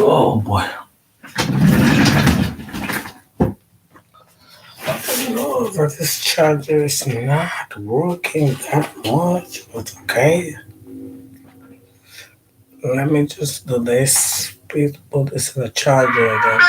Oh boy. No, that this charger is not working that much, but okay. Let me just do this. Please put this in the charger then.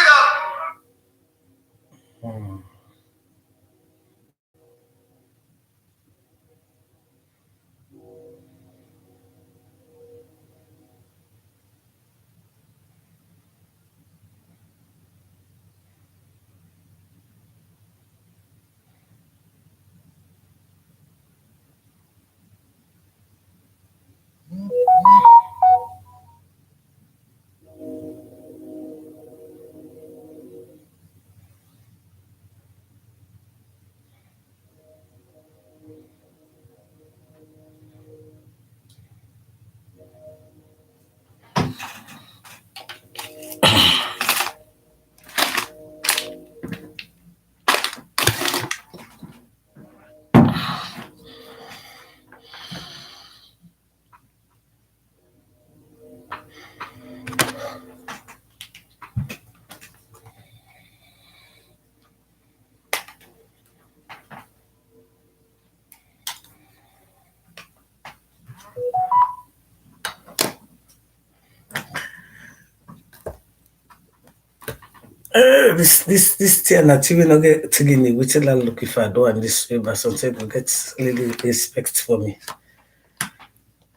This thing na TV no get tigini which I look if I do and this way, but sometimes it gets a little respect for me.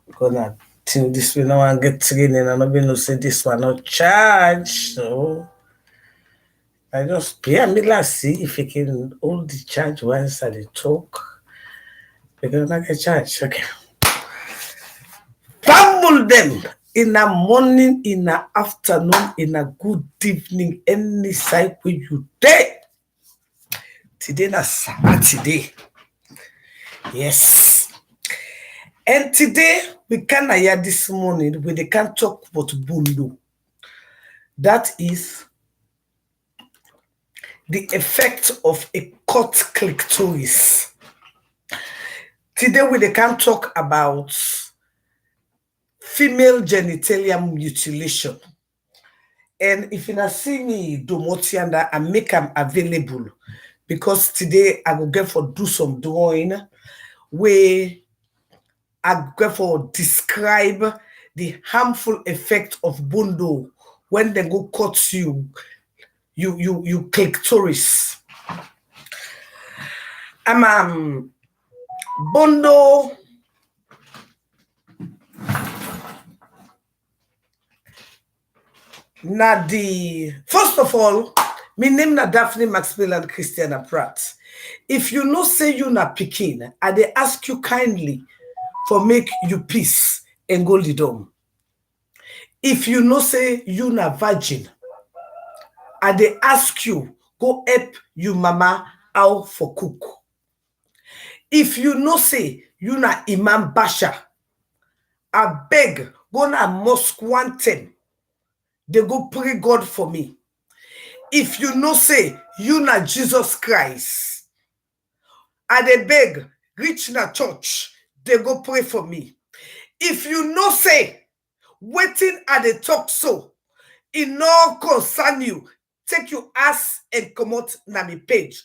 Because I think this way no one get tigini and I no be no say this one not charge. So I just pay me last see if you can hold the charge once I dey talk. Because I get charge. Okay. Fumble them in the morning, in the afternoon, in a good evening, any side where you day. Today na Saturday. Yes. And today we can hear this morning we can talk about bundo. That is the effect of a cut clitoris. Today we can talk about female genitalia mutilation. And if you not see me domotianda, I make them available because today I will get for do some drawing where I go for describe the harmful effect of bundo when they go cut you clitoris. Bundo na the first of all, my name na Daphne Maxwell Christiana Pratt. If you know say you na pikin, I dey ask you kindly for make you peace and go the dome. If you know say you na virgin, I dey ask you go help you mama out for cook. If you know say you na Imam Basha, I beg go na mosque one time. They go pray God for me. If you know say you na Jesus Christ, I dey beg reach na church. They go pray for me. If you know say waiting at the talk so, it no concern you. Take your ass and come out na me page.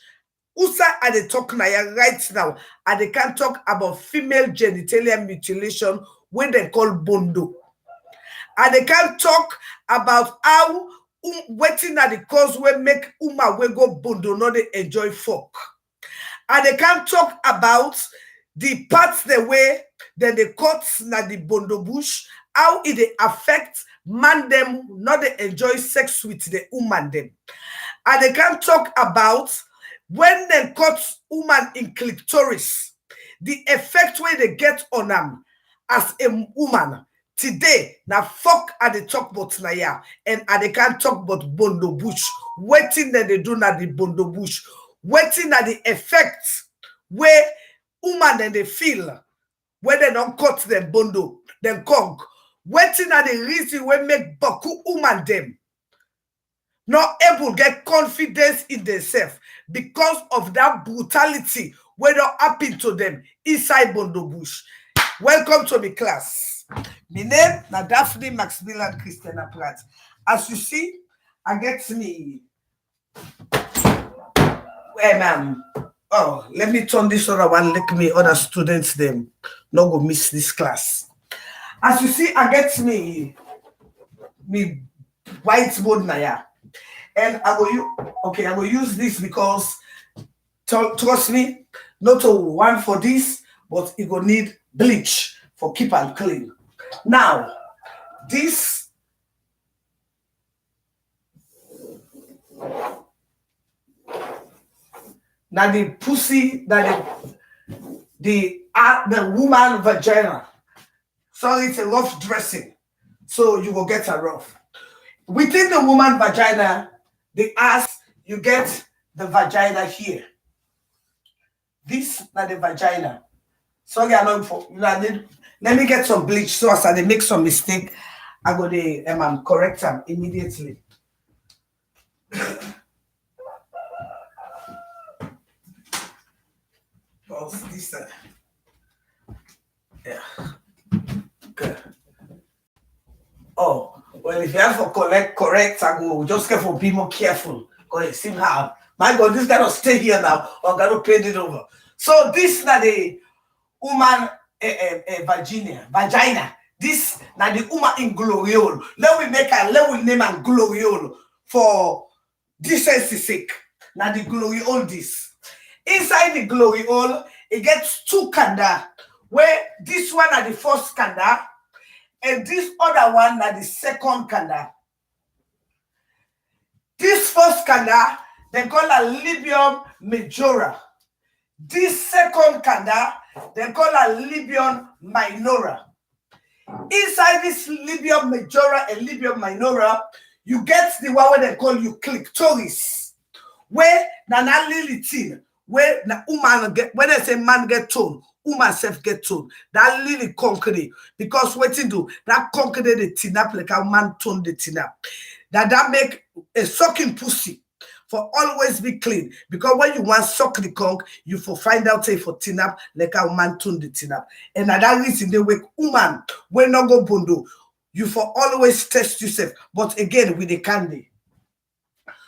Usa at the talk na ya right now. And they can talk about female genitalia mutilation when they call bundo. And they can talk about how waiting at the cause will make uma we go bundo not they enjoy fuck. And they can talk about the parts the way then the cuts na the bundo bush, how it affect man them not they enjoy sex with the woman them. And they can talk about when they cut woman in clitoris, the effect where they get on them as a woman. Today, now fuck at the talk about Naya, and they can't talk about Bondo Bush. Waiting that they do not the Bondo Bush. Waiting at the effects where woman and they feel when they don't cut them Bondo, them conk. Waiting at the reason where make Baku woman them not able to get confidence in themselves because of that brutality where don't happen to them inside Bondo Bush. Welcome to my class. My name is Daphne Maxwell Christiana Pratt. As you see, I get me. Oh, let me turn this other one. Let me other students them not go miss this class. As you see, I get me whiteboard now, and I will use this because trust me, not one for this, but it will need bleach for keep and clean. Now, this now the pussy that the woman vagina. Sorry, it's a rough dressing, so you will get a rough. Within the woman vagina, the ass, you get the vagina here. This is the vagina. Sorry, I'm not for. Let me get some bleach so as I make some mistake, I go to correct them immediately. This yeah. Good. Oh, well, if you have to correct, I go just get for be more careful. Because it seems hard. My God, this guy will stay here now or I'm going to paint it over. So this is the woman vagina. This now the woman in gloriole. Let we name and gloriole for decency sake. Now the gloriole this. Inside the gloriole, it gets two kanda. Where this one are the first kanda, and this other one are the second kanda. This first kanda, they call a libium majora. This second kanda, they call a libium minora. Inside this libium majora and libium minora, you get the one where they call you clitoris. Where na lily tin, where na woman get, when they say man get tone, woman self get tone. That lily concrete. Because what you do, that concrete the tin up like a man tone the tin up. That make a sucking pussy for always be clean. Because when you want suck the conch, you for find out say for tin up like a man tone the tin up. And that reason they wake woman when not go bondo. You for always test yourself, but again with the candy.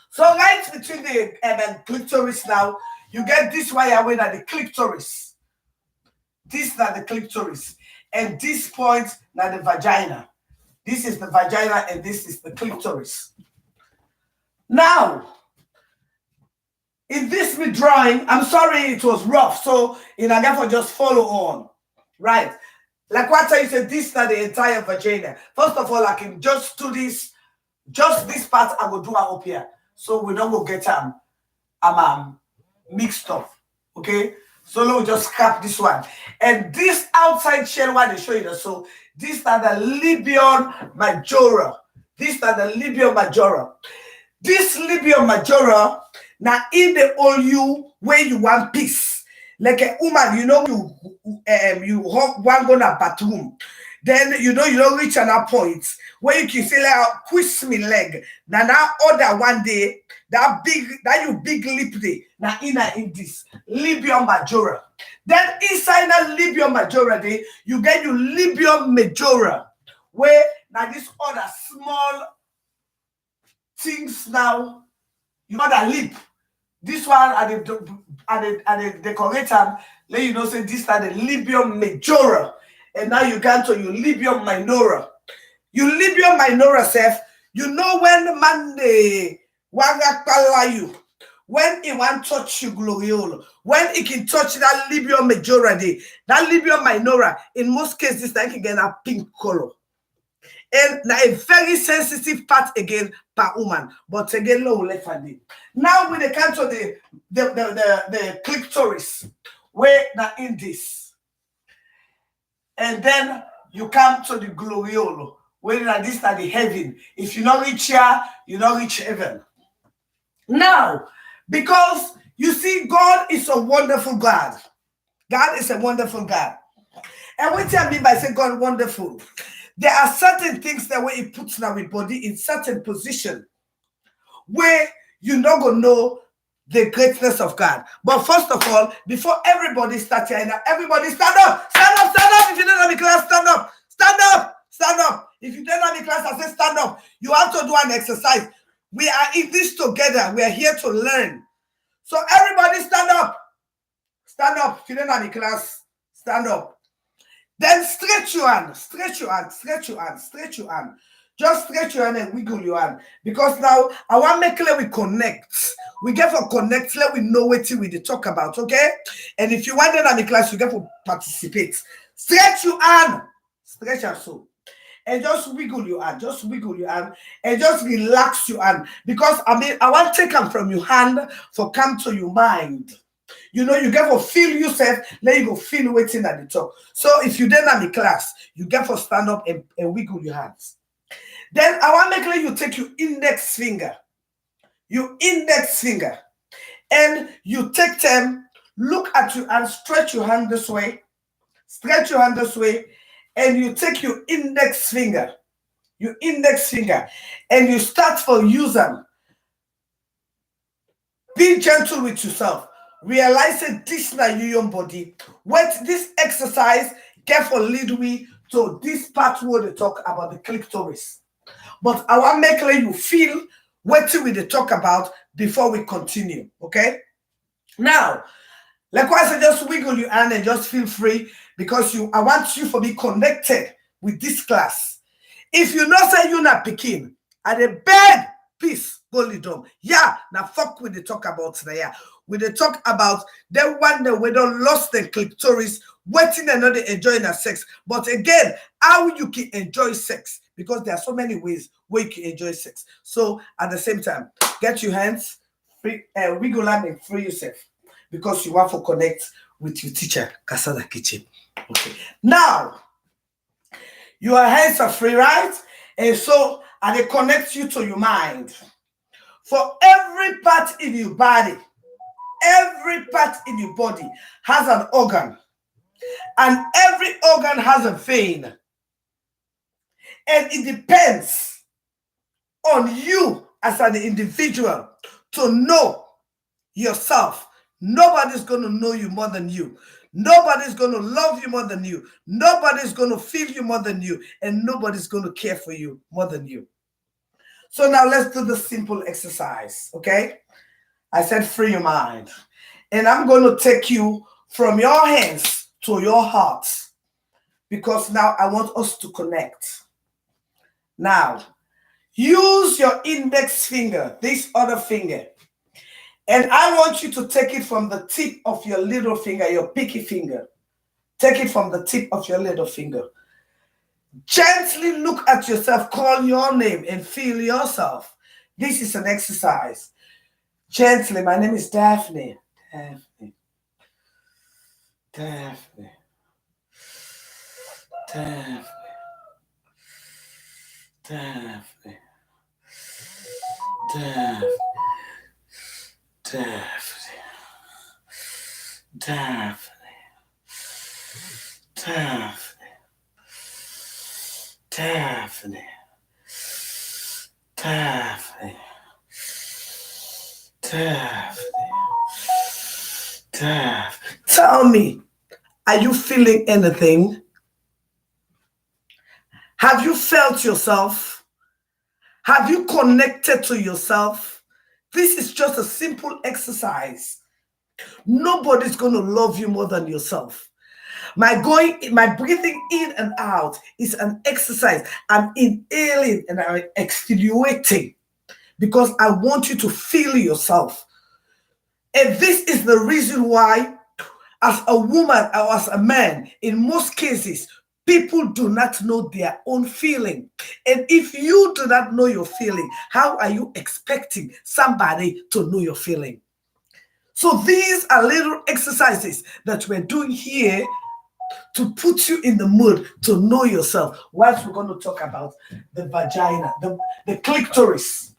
So right between the clitoris now, you get this wire away at the clitoris. This is the clitoris. And this point now the vagina. This is the vagina and this is the clitoris. Now, in this drawing, I'm sorry it was rough, so therefore just follow on. Right. Like what I said, this is the entire vagina. First of all, I can just do this, just this part I will do up here. So we don't go get mixed up. Okay? So let me just scrap this one. And this outside shell one they show you. So these are the libium majora. These are the libium majora. This libium majora, now in the all you where you want peace. Like a woman, you know, you want go to bathroom. Then you know you don't reach an point where you can say like twist me leg. Now other one day that you big lip day now in this libium majora. Then inside that libium majora day you get your libium majora where now this other small things now you got a lip. This one are the decorator let you know say this are the libium majora. And now you can to your libium minora. You libium minora self, you know when Monday waga you, when it want touch you gloriole, when it can touch that libium majora day, that libium minora, in most cases, that can get a pink color. And now a very sensitive part again per woman, but again low left handed. Now when they come to the clitoris, where now in this. And then you come to the gloriole, where this is the heaven. If you don't reach here, you don't reach heaven. Now, because you see, God is a wonderful God. God is a wonderful God. And what I mean by saying God wonderful, there are certain things that when He puts our body in certain position where you're not gonna know the greatness of God. But first of all, before everybody starts here, everybody stand up, stand up, stand up. If you don't have the class, stand up, stand up, stand up. If you don't have the class, I say stand up. You have to do an exercise. We are in this together. We are here to learn. So everybody stand up. Stand up. If you don't have a class, stand up. Then stretch your hand. Stretch your hand. Stretch your hand. Stretch your hand. Just stretch your hand and wiggle your hand. Because now I want to make clear we connect. We get for connect, let we know what we talk about, okay? And if you want to have a class, you get to participate. Stretch your hand. Stretch your soul. And just wiggle your hand. Just wiggle your hand. And just relax your hand. Because I want to take them from your hand for come to your mind. You know, you get to feel yourself, let you go feel waiting at the top. So if you didn't have a class, you get to stand up and wiggle your hands. Then I want to make sure you take your index finger. Your index finger. And you take them, look at you and stretch your hand this way. Stretch your hand this way. And you take your index finger. Your index finger. And you start for use them. Be gentle with yourself. Realize that this is not your body. What this exercise get for lead we to this part where they talk about the clitoris. But I want to make sure you feel what we they talk about before we continue. Okay? Now, likewise, I just wiggle your hand and just feel free because I want you to be connected with this class. If you not say you're not picking, I dey beg, please go lead them. Yeah, now fuck with the talk about today. Yeah. We they talk about the one that we don't lost the clitoris, waiting and not enjoying their sex. But again, how you can enjoy sex? Because there are so many ways where you can enjoy sex. So at the same time, get your hands free, wiggle hand and free yourself. Because you want to connect with your teacher, Kasada Kitchen. Okay. Now, your hands are free, right? And so, and they connect you to your mind. For every part in your body, every part in your body has an organ. And every organ has a vein. And it depends on you as an individual to know yourself. Nobody's going to know you more than you. Nobody's going to love you more than you. Nobody's going to feel you more than you. And nobody's going to care for you more than you. So now let's do the simple exercise, okay? I said free your mind. And I'm going to take you from your hands to your heart. Because now I want us to connect. Now, use your index finger, this other finger. And I want you to take it from the tip of your little finger, your pinky finger. Take it from the tip of your little finger. Gently look at yourself, call your name, and feel yourself. This is an exercise. Gently, my name is Daphne. Daphne. Daphne. Daphne. Daphne. Daphne. Daphne. Daphne. Daphne. Daphne. Daphne. Daphne. Daphne. Tell me, are you feeling anything? Have you felt yourself? Have you connected to yourself? This is just a simple exercise. Nobody's going to love you more than yourself. My breathing in and out is an exercise. I'm inhaling and I'm extenuating because I want you to feel yourself. And this is the reason why, as a woman or as a man, in most cases, people do not know their own feeling. And if you do not know your feeling, how are you expecting somebody to know your feeling? So these are little exercises that we're doing here to put you in the mood to know yourself. Whilst we're going to talk about the vagina, the clitoris.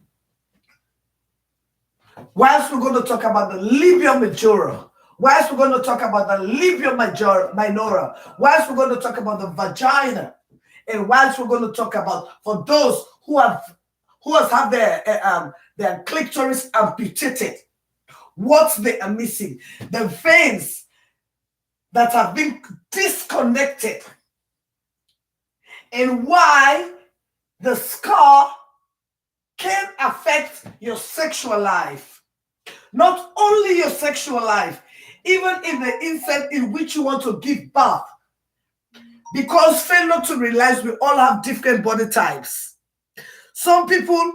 Whilst we're going to talk about the labia majora. Whilst we're going to talk about the labia minora. Whilst we're going to talk about the vagina. And whilst we're going to talk about, for those who have had their clitoris amputated, what they are missing, the veins that have been disconnected, and why the scar can affect your sexual life. Not only your sexual life, even in the instant in which you want to give birth. Because fail not to realize we all have different body types. Some people,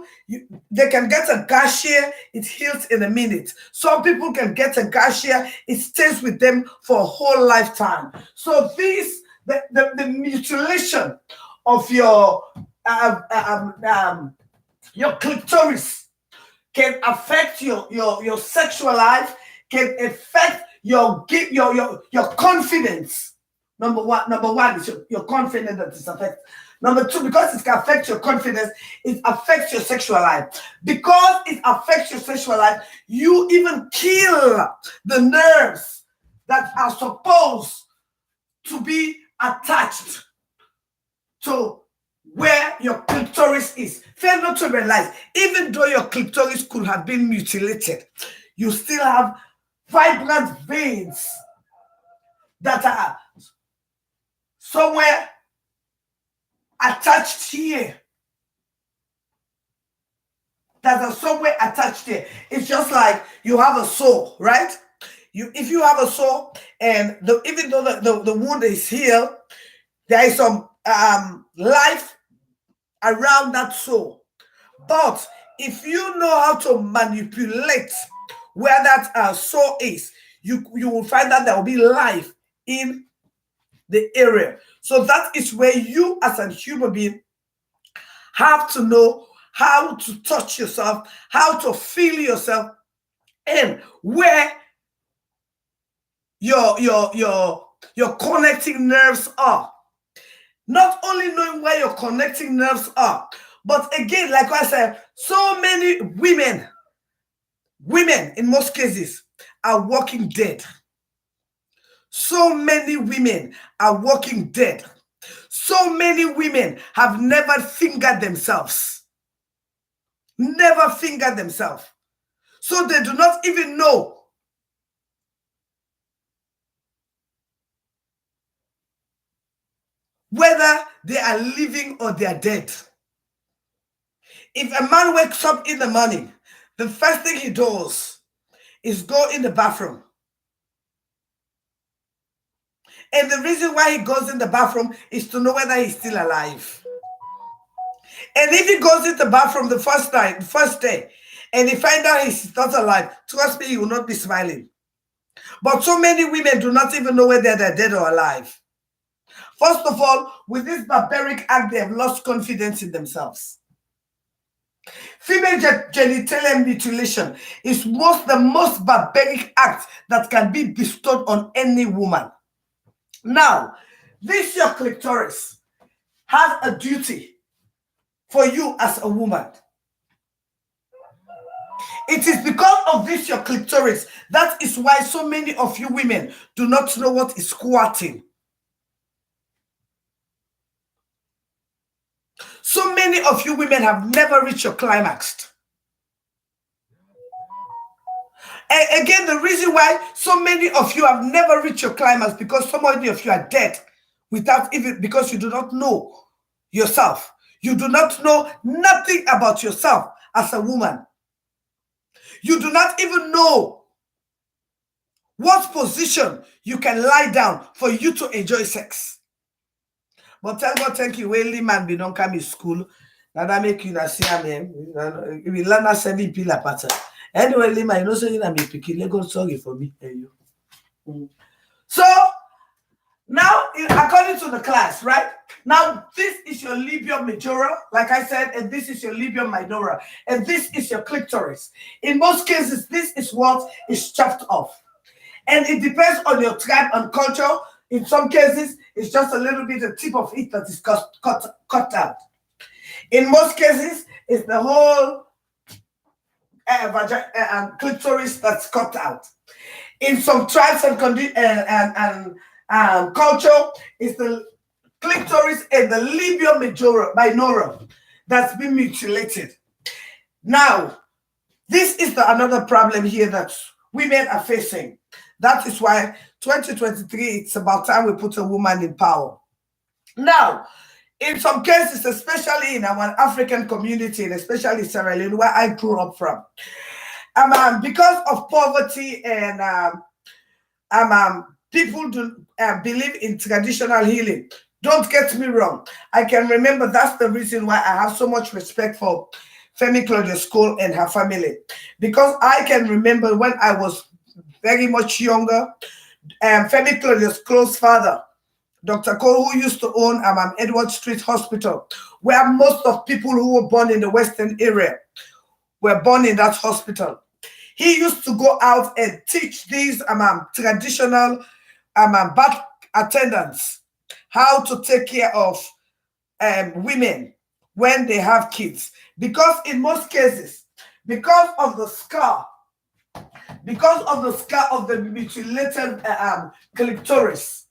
they can get a gash here, it heals in a minute. Some people can get a gash here, it stays with them for a whole lifetime. So the mutilation of your clitoris can affect your sexual life, can affect your confidence. Number one is your confidence that is affected. Number two, because it can affect your confidence, it affects your sexual life. Because it affects your sexual life, you even kill the nerves that are supposed to be attached to where your clitoris is. Fail not to realize, even though your clitoris could have been mutilated, you still have vibrant veins that are somewhere attached here. That are somewhere attached here. It's just like you have a sore, right? If you have a sore and even though the wound is healed, there is some life around that sore. But if you know how to manipulate where that sore is, you will find that there will be life in the area. So that is where you as a human being have to know how to touch yourself, how to feel yourself, and where your connecting nerves are. Not only knowing where your connecting nerves are, but again, like I said, so many women in most cases are walking dead. So many women are walking dead. So many women have never fingered themselves. Never fingered themselves. So they do not even know whether they are living or they are dead. If a man wakes up in the morning, the first thing he does is go in the bathroom. And the reason why he goes in the bathroom is to know whether he's still alive. And if he goes in the bathroom the first day, and he finds out he's not alive, trust me, he will not be smiling. But so many women do not even know whether they're dead or alive. First of all, with this barbaric act, they have lost confidence in themselves. Female genital mutilation is the most barbaric act that can be bestowed on any woman. Now, this your clitoris has a duty for you as a woman. It is because of this your clitoris. That is why so many of you women do not know what is squatting. So many of you women have never reached your climax. And again, the reason why so many of you have never reached your climax because so many of you are dead because you do not know yourself. You do not know nothing about yourself as a woman. You do not even know what position you can lie down for you to enjoy sex. But tell God, thank you. When man be don't come in school, that make you not see him. We learn 7 pillar pattern. Anyway, Lima, you know, so you know me picking. Let God sorry for me and you. So now, according to the class, right? Now, this is your labia majora, like I said, and this is your labia minora, and this is your clitoris. In most cases, this is what is chopped off. And it depends on your tribe and culture. In some cases, it's just a little bit, the tip of it that is cut out. In most cases, it's the whole clitoris that's cut out. In some tribes and culture, it's the clitoris and the labia minora that's been mutilated. Now, this is another problem here that women are facing. That is why 2023, it's about time we put a woman in power. Now, In some cases, especially in our African community, and especially Sierra Leone, where I grew up from, because of poverty and people do believe in traditional healing. Don't get me wrong. I can remember that's the reason why I have so much respect for Femi Claudius Cole and her family, because I can remember when I was very much younger, Femi Claudius Cole's father, Dr. Cole, who used to own Edward Street Hospital, where most of people who were born in the Western area were born in that hospital. He used to go out and teach these traditional bath attendants how to take care of women when they have kids. Because in most cases, because of the scar of the mutilated clitoris,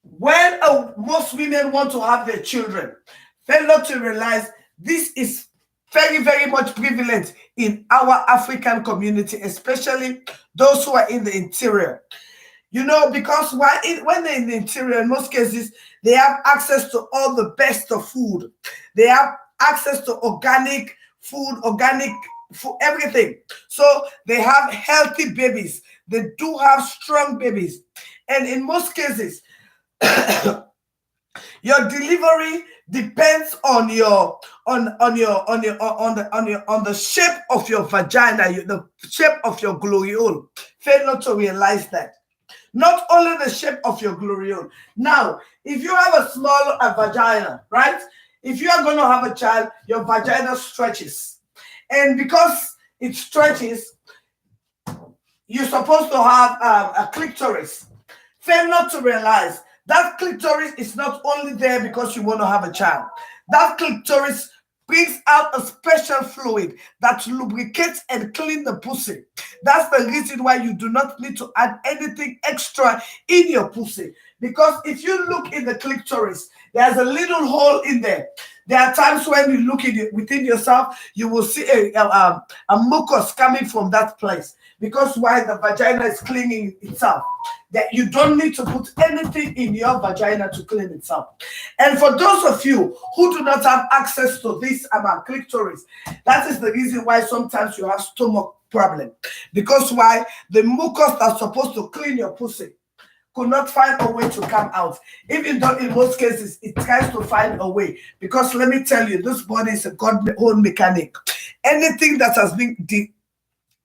when most women want to have their children, fail not to realize this is very, very much prevalent in our African community, especially those who are in the interior. You know, because when they're in the interior, in most cases, they have access to all the best of food. They have access to organic food, everything. So they have healthy babies. They do have strong babies. And in most cases, your delivery depends on your on the shape of your vagina, the shape of your gloriole. Fail not to realize that. Not only the shape of your gloriole. Now, if you have a small vagina, right? If you are going to have a child, your vagina stretches, and because it stretches, you're supposed to have a clitoris. Fail not to realize that clitoris is not only there because you want to have a child. That clitoris brings out a special fluid that lubricates and cleans the pussy. That's the reason why you do not need to add anything extra in your pussy. Because if you look in the clitoris, there's a little hole in there. There are times when you look in within yourself, you will see a mucus coming from that place. Because why? The vagina is cleaning itself. That you don't need to put anything in your vagina to clean itself. And for those of you who do not have access to this clitoris, that is the reason why sometimes you have stomach problem. Because why? The mucus that's supposed to clean your pussy could not find a way to come out. Even though in most cases it tries to find a way. Because let me tell you, this body is a God-owned mechanic. Anything that has been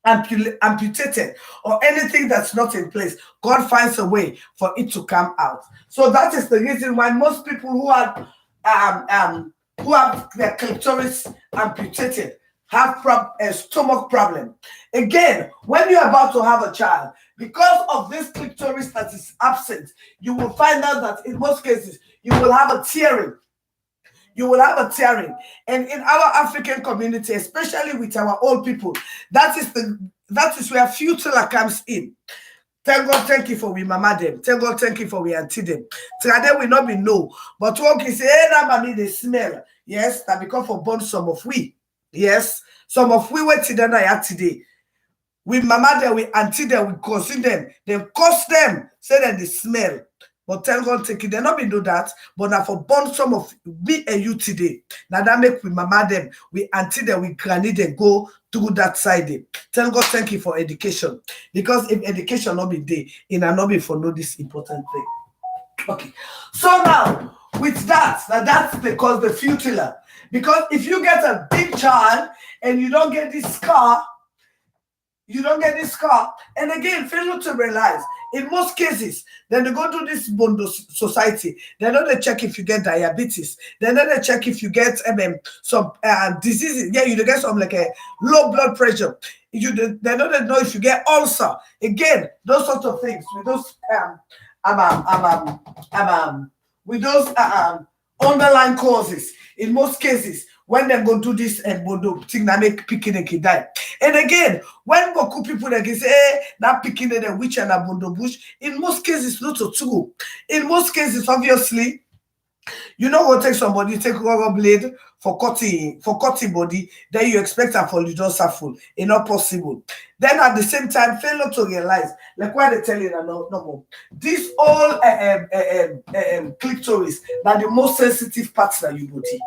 amputated or anything that's not in place, God finds a way for it to come out. So that is the reason why most people who have their clitoris amputated have a stomach problem. Again, when you're about to have a child, because of this clitoris that is absent, you will find out that in most cases you will have a tearing. You will have a tearing. And in our African community, especially with our old people, that is where futile comes in. Thank God, thank you for we mama them. Thank God, thank you for we auntie them. Today will not be no. But one can say, hey, that mommy, they smell. Yes, that because for born some of we. Yes, some of we went to the today. We mama them, we auntie them, we cousin them. They curse them, say that they smell. But tell God, take it. They not been do that. But now for born some of me and you today. Now that make we mama them, we auntie them, we granny them go through that side. Tell God, thank you for education. Because if education not be there, it not be for know this important thing. Okay. So now, with that, that's because the futile. Because if you get a big child and you don't get this scar, and again, fail to realize, in most cases, then they go to this Bondo society. They know they check if you get diabetes. They know they check if you get some diseases. Yeah, you get some like a low blood pressure. They know if you get ulcer. Again, those sorts of things with those underlying causes. In most cases, when they go do this and Bondo thing that make picking and die. And again, when Boku people they can say, hey, that picking and witch and a Bondo bush, in most cases, not so true. In most cases, obviously, You know what, take somebody, take rubber blade for cutting body, then you expect her for full. It's not possible. Then at the same time, fail not to realize, like why they tell you that no more. This all clitoris, that the most sensitive parts that you body.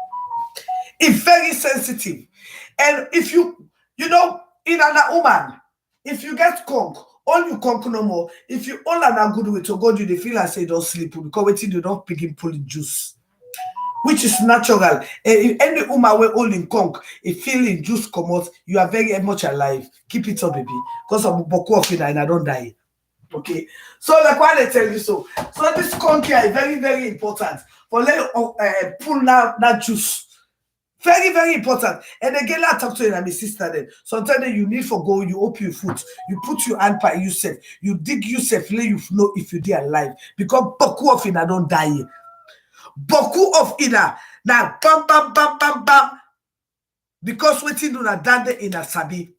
It's very sensitive. And if you know, in an woman, if you get conk, all you conk no more. If you all are not good with to God, you feel like say don't sleep because waiting you don't begin pulling juice, which is natural. Any woman will all in conk, if feeling juice come out, you are very much alive. Keep it up, baby, because of boku of it and I don't die. Okay, so like why they tell you so. So this conk here is very, very important for let pull now that juice. Very, very important. And again, I talk to you and my sister then. Sometimes you need for go, you open your foot, you put your hand by yourself, you dig yourself, let you know if you dare alive. Because boku of ina don't die. Boku of ina. Now bam bam bam bam bam. Because waiting do na dande ina sabi.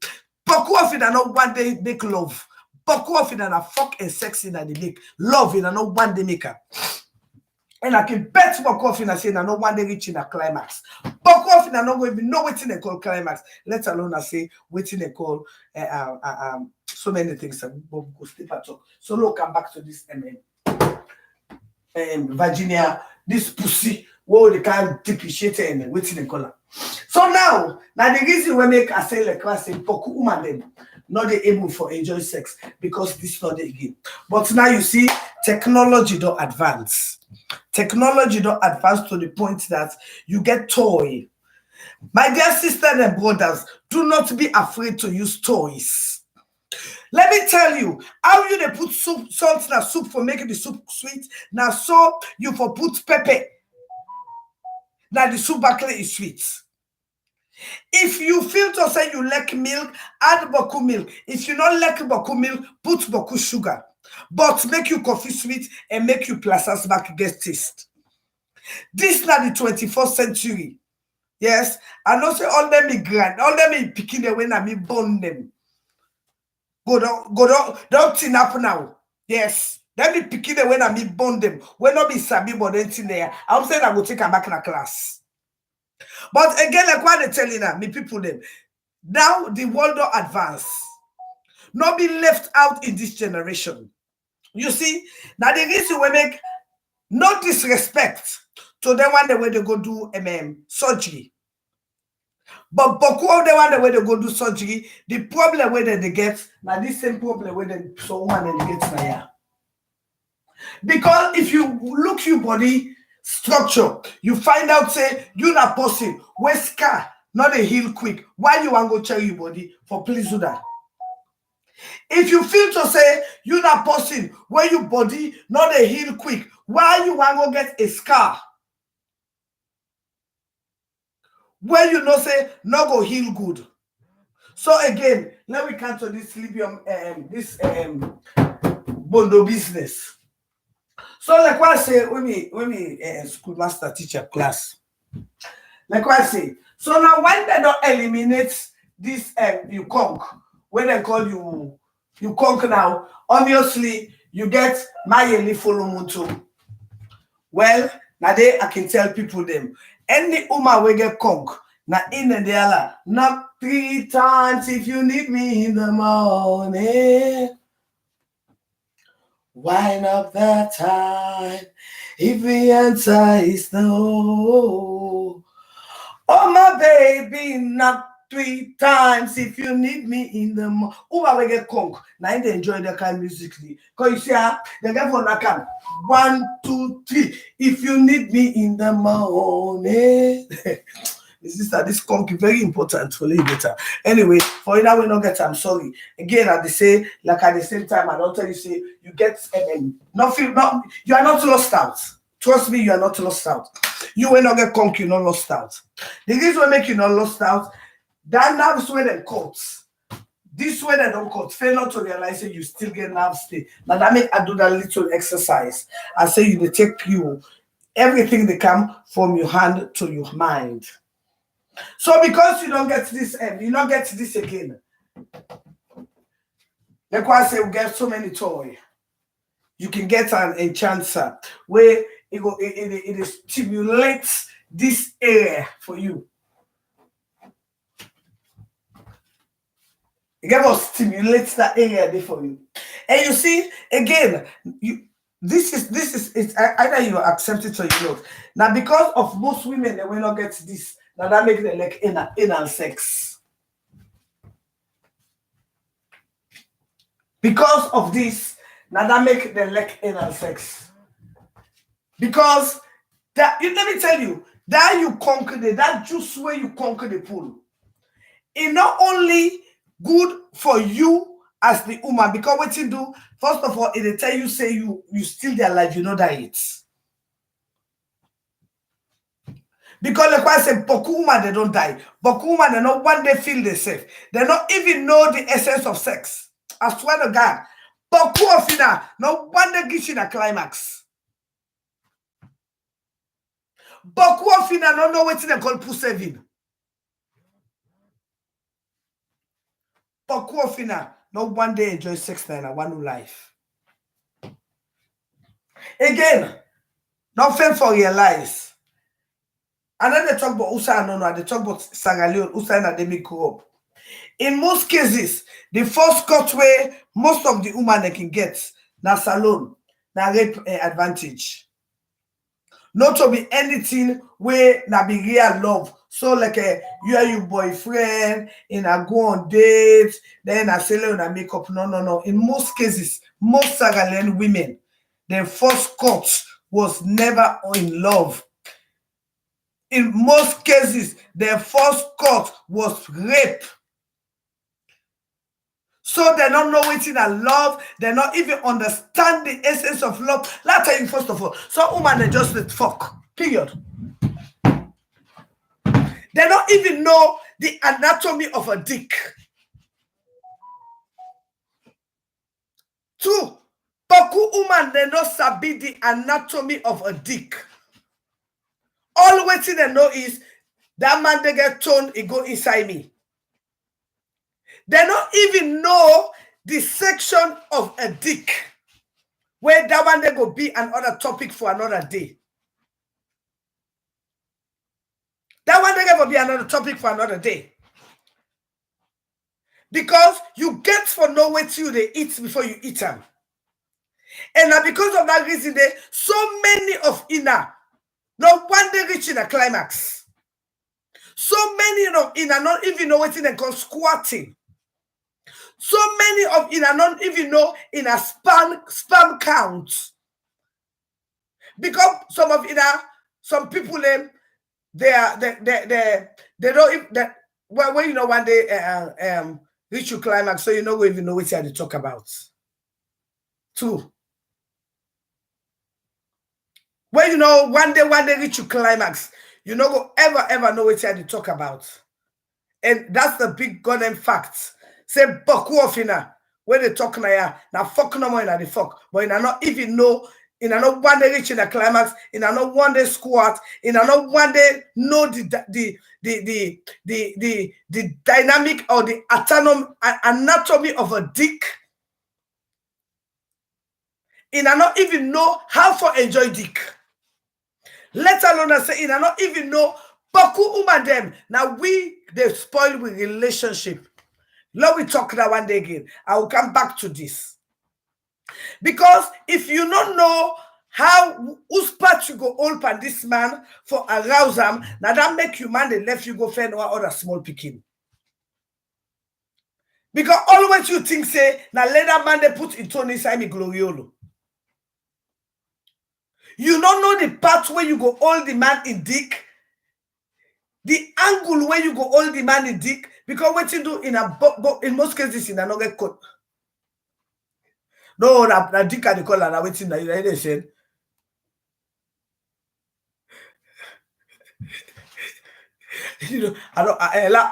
Boku of ina not one day make love. Boku of ina na fuck and sex ina they make. Love ina not one day maker. And I can bet for coffee and say, I no one day reaching a climax. But coffee, I not even know waiting they call climax, let alone I say waiting they call so many things. Bob go sleep at all. So look, come back to this Virginia, this pussy, whoa, they can't depreciate and waiting they call her. So now the reason we make I say like I say, Poku woman them not they able for enjoy sex because this not the game. But now you see technology don't advance. Technology don't advance to the point that you get toy. My dear sisters and brothers, do not be afraid to use toys. Let me tell you, how you they put soup, salt in a soup for making the soup sweet. Now so you for put pepper. Now the soup actually is sweet. If you feel to say you like milk, add boku milk. If you don't like boku milk, put boku sugar. But make you coffee sweet and make you plasas back get taste. This is not the 21st century. Yes, I know say all them me grand, all them me picking the when I me born them. Don't tin up now. Yes, let me picking the when I me born them. When not be sabi but anything there. I'm saying I will take them back in a class. But again, like what they telling them, me people them. Now the world don't advance. Not be left out in this generation. You see, now the reason we make no disrespect to the one the way they go do surgery. But boku of the one the way they go do surgery, the problem where they get, now this same problem where they so one they get now. Because if you look your body structure, you find out say you not person where scar not a heal quick. Why you want to go check your body for please do that? If you feel to say you not person where your body not a heal quick, why you want to get a scar? Where you know say not go heal good. So again, let me come to this libium, this bondo business. So like what I say when we school master teacher class, like what I say. So now when they don't eliminate this you conk, when they call you conk now, obviously you get my yearly follow mutu. Well, now they I can tell people them any woman will get conk. Now in the other, knock 3 times if you need me in the morning. Wind up that time if the answer is no. Oh my baby, knock 3 times if you need me in the morning. Who will get conk? Now they enjoy the kind musically. Because you see, they get for that kind. 1, 2, 3. If you need me in the morning. This conk is very important for you better. Anyway, for you now we not get I'm sorry. Again, at the same time, I don't tell you say you get nothing, you are not lost out. Trust me, you are not lost out. You will not get conk, you not lost out. The reason why make you not lost out, that nerves when they cut. This way they don't cut. Fail not to realize that you still get nerve stay. Now that make I do that little exercise. I say you they take you everything they come from your hand to your mind. So because you don't get this you don't get this again. Like I say, we get so many toys. You can get an enchanter where it stimulates this area for you. It gonna stimulate that area there for you. And you see, again, this is it's either you accept it or you don't. Now, because of most women, they will not get this. Now that makes them like anal sex. Because of this, now that make them like anal sex. Because that let me tell you, that you conquer that juice where you conquer the pool. It not only good for you as the woman, because what you do, first of all, it tell you say you still their life, you know that it's. Because like I said, Boku woman they don't die. Boku woman they not one day feel they safe. They not even know the essence of sex. I swear to God. Boku of ina no one day get in a climax. Boku of ina no know what they call pussy. Boku of ina no one day enjoy sex na one life. Again, nothing for realize. And then they talk about Usa no, they talk about Sierra Leone, Usa and they grow up. In most cases, the first cut way most of the women they can get na salon, na rape advantage. Not to be anything where na be real love. So like you and your boyfriend in a go on date, then a sell on a makeup. No. In most cases, most Sierra Leone women, their first cut was never in love. In most cases, their first cut was rape. So they don't know what's in a love. They not even understand the essence of love. Let me tell you first of all. Some women they just let fuck. Period. They don't even know the anatomy of a dick. Two, Boku woman they not sabi the anatomy of a dick. All what they know is that man they get turned, it go inside me. They don't even know the section of a dick. Where that one they go be another topic for another day. That one they go be another topic for another day. Because you get for know what you they eat before you eat them. And now because of that reason, they so many of Ina, no one day reach in a climax. So many of Ina not even know what they call squatting. So many of Ina not even know in a spam count. Because some of Ina, some people they don't even when you know one day reach your climax, so you know we even know what they talk about. Two. When you know one day reach your climax, you know go ever know what they talk about. And that's the big goddamn fact. Say Boku of ina when they talk now fuck no more in the fuck, but in not even know in not one day reach in a climax, in not one day squat, in not one day know the dynamic or the anatomy of a dick. In not even know how to enjoy dick. Let alone say in not even know Boku woman them. Now they spoil with relationship. Let we talk that one day again. I will come back to this. Because if you don't know how whose part you go open this man for arouse him, now that make you man they left you go find one other small picking. Because always you think say now later man they put it on inside me gloriolo. You don't know the part where you go hold the man in dick. The angle where you go hold the man in dick, because what you do in most cases in another cut. No, na dick they call and waiting that they said. You know, I don't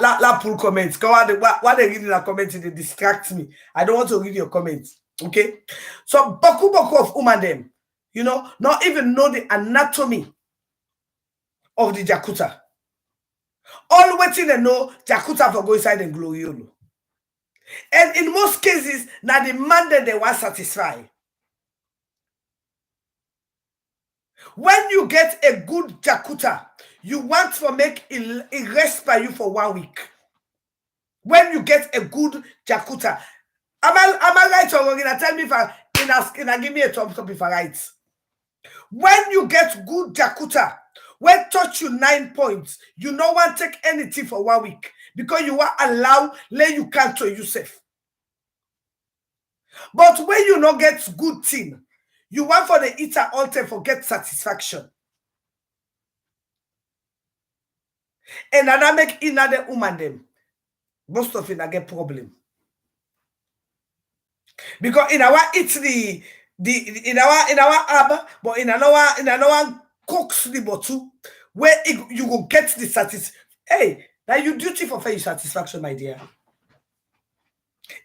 la pull comments. Why they reading a comment, they distract me. I don't want to read your comments. Okay. So boku of woman them, you know, not even know the anatomy of the Jakuta. All waiting they know Jakuta for go inside and gloriolo. And in most cases, now the man that they want satisfy. When you get a good jakuta, you want to make it rest by you for 1 week. When you get a good jakuta, am I right or wrong? Tell me if I give me a thumbs up if I right. When you get good jakuta, when touch you 9 points, you no want take anything for 1 week because you want allow lay you can't to yourself. But when you not get good thing, you want for the eater alter for get satisfaction. And I make another woman them. Most of it I get problem. Because in our eat in our ab, but in another cooks the bottle where you will get the satisfaction. Hey, now you duty for fair satisfaction, my dear.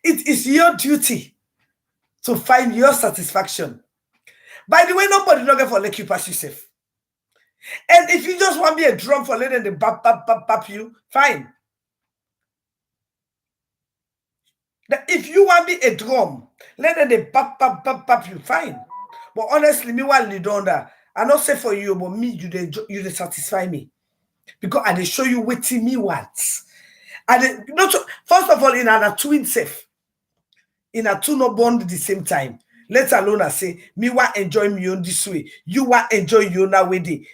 It is your duty to find your satisfaction. By the way, nobody not get for let you pass yourself. And if you just want to be a drum for letting the bap you, fine. If you want to be a drum, let them bap you, fine. But honestly, me while you don't that, I not say for you, but me, you satisfy me. Because I show you what me wants. And not first of all, in a twin safe, in a two no bond at the same time. Let alone I say, me want enjoy me on this way. You want enjoy you on that way.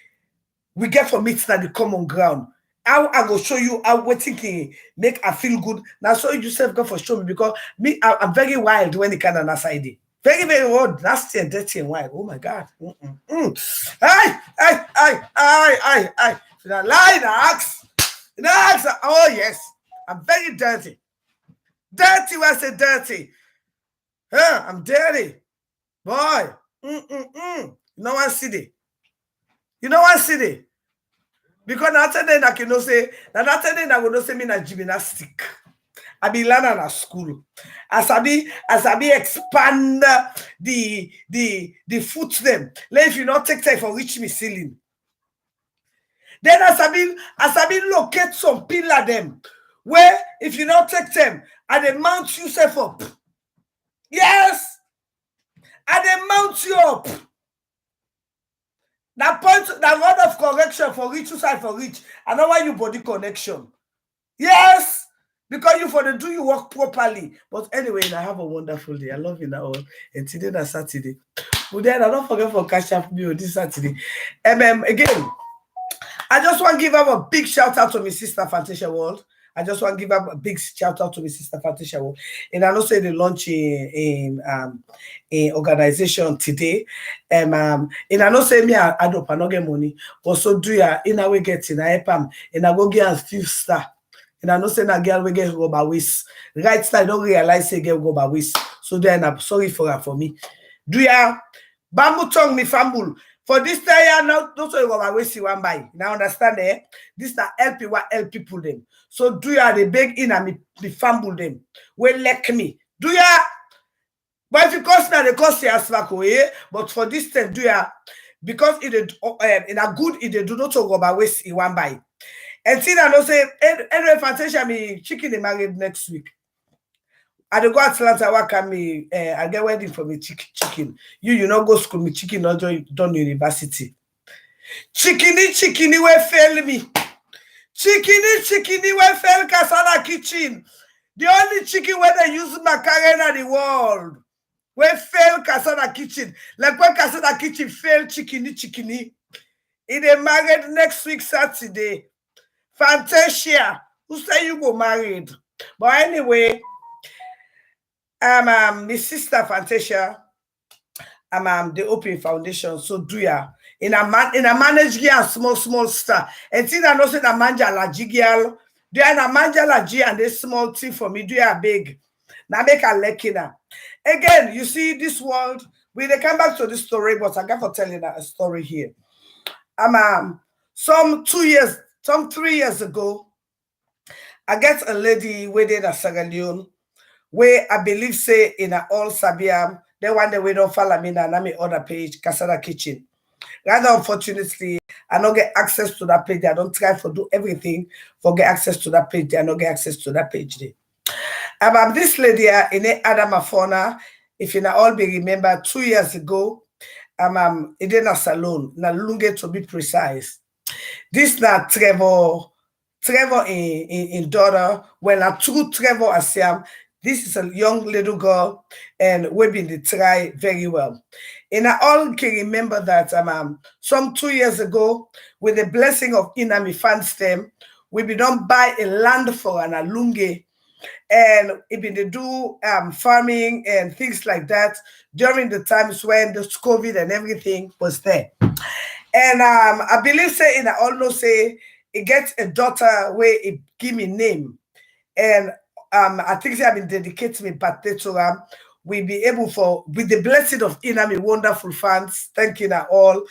We get for meet at the common ground. I go show you how we thinking make I feel good. Now so you yourself go for show me because me I'm very wild when it kind of nasty. Very, very old, nasty and dirty and wild. Oh my God. Aye. Lie, axe. Oh yes. I'm very dirty. Dirty when I say dirty. I'm dirty. Boy. You know what city? You know what city? Because after then I can say that after then I will not say me na gymnastic. I be learning at school. As I be expand the foot them. Let if you not take time for reach me ceiling. Then as I be locate some pillar them where if you not take them and they mount yourself up. Yes, and they mount you up. That point, that word of correction for reach to side for reach. I know why you body connection. Yes, because you for the do you work properly. But anyway, I have a wonderful day. I love you now. And today that's Saturday. But then I don't forget for catch up me on this Saturday. Again, I just want to give up a big shout out to my sister Fantasia World. I just want to give up a big shout out to my sister Fantasia World. And I know say they launch in organization today. And I know say me I don't get money, but so do ya in a way getting I help and I go get a few star. And I know say that girl will get rubber waist. Right side I don't realize say get rubber waist. So then I'm sorry for her for me. Do ya bamboo tongue me fumble. For this time, not so you go waste you one buy. Now understand eh? This na help you help people them. So do ya they beg in and me fumble them. Well like me. Do ya? But if you cost now, they cost you as back away. But for this time, do ya? Because it in a good it do not go by waste in one buy. And see I know say anyway, Fantasia me chicken they married next week. I go Atlanta work at me. I get wedding for me chicken. You know go school me chicken not done university. Chickeny will fail me. Chickeny will fail Kasana kitchen. The only chicken where they use macarena in the world. Where fail Kasana kitchen. Like when Kasana kitchen fail chickeny. In a married next week Saturday. Fantasia. Who say you go married? But anyway. My sister Fantasia, the Open Foundation. So do ya in a manage girl small star. And see that no say that manja la girl. Do ya na manja la G and this small thing for me. Do ya big? Now make a lekina. Again, you see this world. We they come back to this story, but I got for telling a story here. Some 3 years ago, I get a lady waiting at Sierra Leone. Where I believe say in a all Sabiam, they one day we don't follow me and I'm other page, Kasada Kitchen. Rather unfortunately, I don't get access to that page. I don't try to do everything for get access to that page. I don't get access to that page there. This lady in Adamafona, if you all be remember 2 years ago, Idena Salon, na Lunge to be precise. This na Trevor in daughter, when a true Trevor Asiam. This is a young little girl, and we've been try very well. And I all can remember that some 2 years ago, with the blessing of Inami Fanstem, we been done buy a land for an Alunge, and it been to do farming and things like that during the times when the COVID and everything was there. And I believe say, and I also say it gets a daughter where it give me name. And I think they have been dedicated me birthday to we be able for with the blessing of Inami wonderful fans. Thank you all.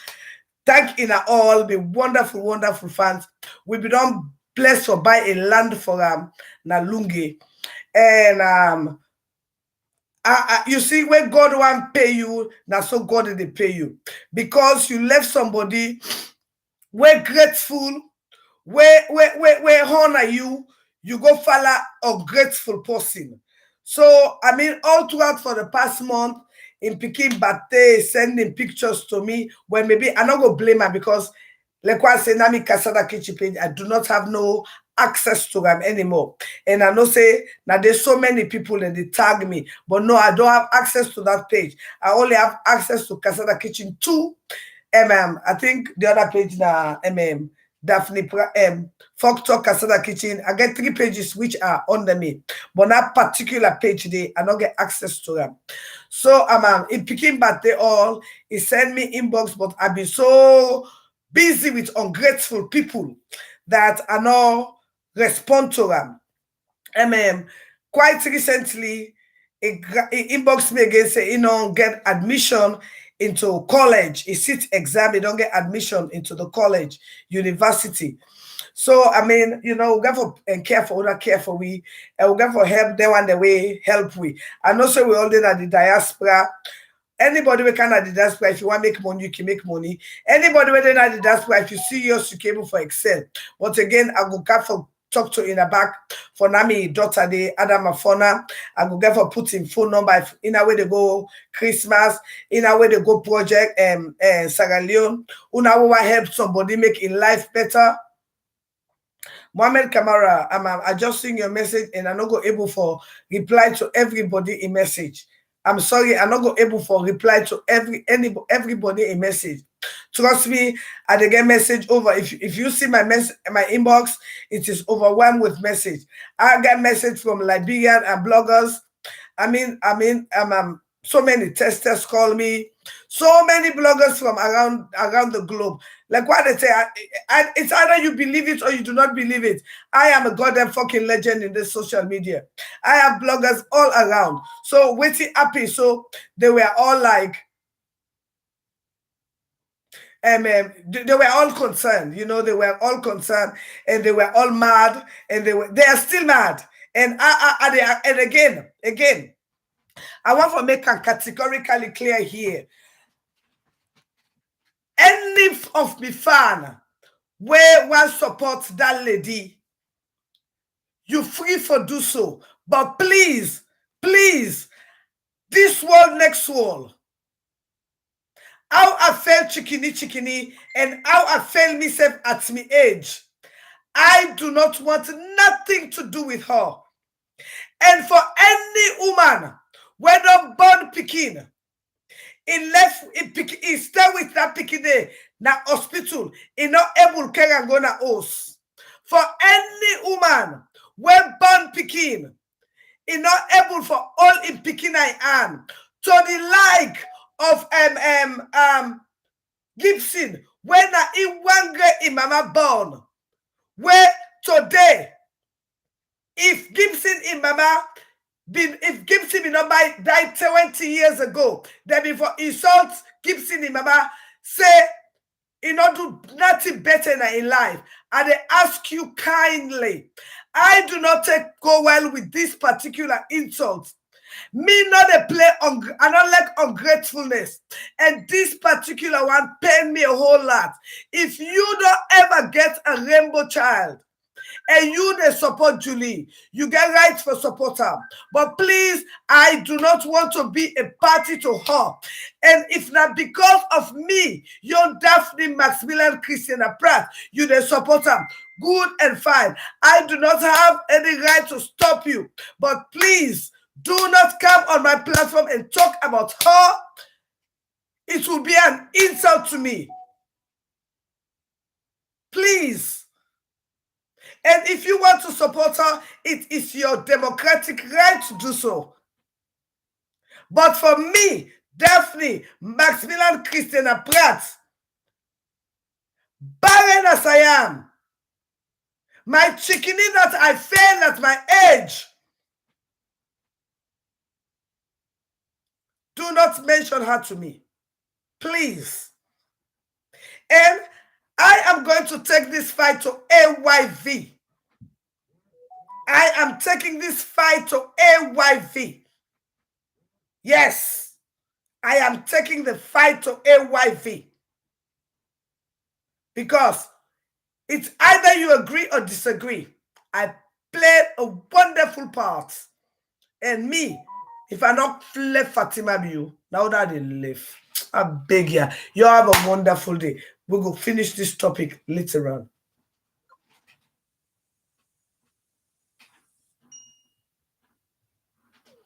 Thank you all, be wonderful, wonderful fans. We be done blessed for buy a land for Nalungi. And you see, when God want pay you, now so God they pay you. Because you left somebody, we're grateful, we honor you, you go follow a grateful person. So, I mean, all throughout for the past month, in picking birthday, sending pictures to me, when maybe I'm not going to blame her because, like what I say, Nami Kasada Kitchen page, I do not have no access to them anymore. And I know say, now there's so many people and they tag me, but no, I don't have access to that page. I only have access to Kasada Kitchen 2. I think the other page now, Daphne Folk Talk Kasada Kitchen. I get 3 pages which are under me, but that particular page they I don't get access to them. So in picking birthday all, he sent me inbox, but I've been so busy with ungrateful people that I not respond to them. Quite recently, he inboxed me again, say, get admission into college. He sit exam, he don't get admission into the college, university. So, I mean, we go for and care for other care for we, and we go for help them and the way help we. And also we all did at the diaspora. Anybody we can at the diaspora, if you want to make money, you can make money. Anybody within at the diaspora, if you serious, you can able for excel. But again, I will go for talk to in the back for Nami daughter de Adam Afona. I go get for putting phone number in a way they go Christmas, in a way they go project Sierra Leone. Una will help somebody make in life better. Mohammed Kamara, I'm adjusting your message and I'm not go able for reply to everybody in message. I'm sorry, I'm not go able for reply to everybody in message. Trust me, I get message over. If you see my inbox, it is overwhelmed with message. I get message from Liberian and bloggers. So many testers call me. So many bloggers from around the globe. Like what they say, it's either you believe it or you do not believe it. I am a goddamn fucking legend in this social media. I have bloggers all around. So waiting happy. So they were all like, they were all concerned. They were all concerned, and they were all mad, and they are still mad. And and again, I want to make it categorically clear here. Any of me fan where one support that lady, you free for do so. But please, this world next world, how I felt chickeny, and how I felt myself at my age, I do not want nothing to do with her. And for any woman, whether born Pekin, he stay with that Pekin there, na hospital, he not able to carry and go na house. For any woman, when born Pekin, he not able for all in Pekin I am, to the like of Gibson, when he one great in mama born, where today, if Gibson in mama if Gibson in mama died 20 years ago, then before insult Gibson in mama say he not do nothing better in life. And they ask you kindly, I do not go well with this particular insult. Me not a play on, I don't like ungratefulness. And this particular one pain me a whole lot. If you don't ever get a rainbow child, and you they support Julie. You get right for support her. But please, I do not want to be a party to her. And if not because of me, your Daphne Maximilian Christiana Pratt, you they support her. Good and fine. I do not have any right to stop you. But please, do not come on my platform and talk about her. It will be an insult to me. Please. And if you want to support her, it is your democratic right to do so. But for me, Daphne Maximilian Christiana Pratt, barren as I am, my chickeny that I failed at my age, do not mention her to me. Please. And I am going to take this fight to AYV. I am taking this fight to AYV. Yes, I am taking the fight to AYV. Because it's either you agree or disagree. I played a wonderful part. And me, if I not left Fatima you, now that they live, I beg you. You have a wonderful day. We will finish this topic later on.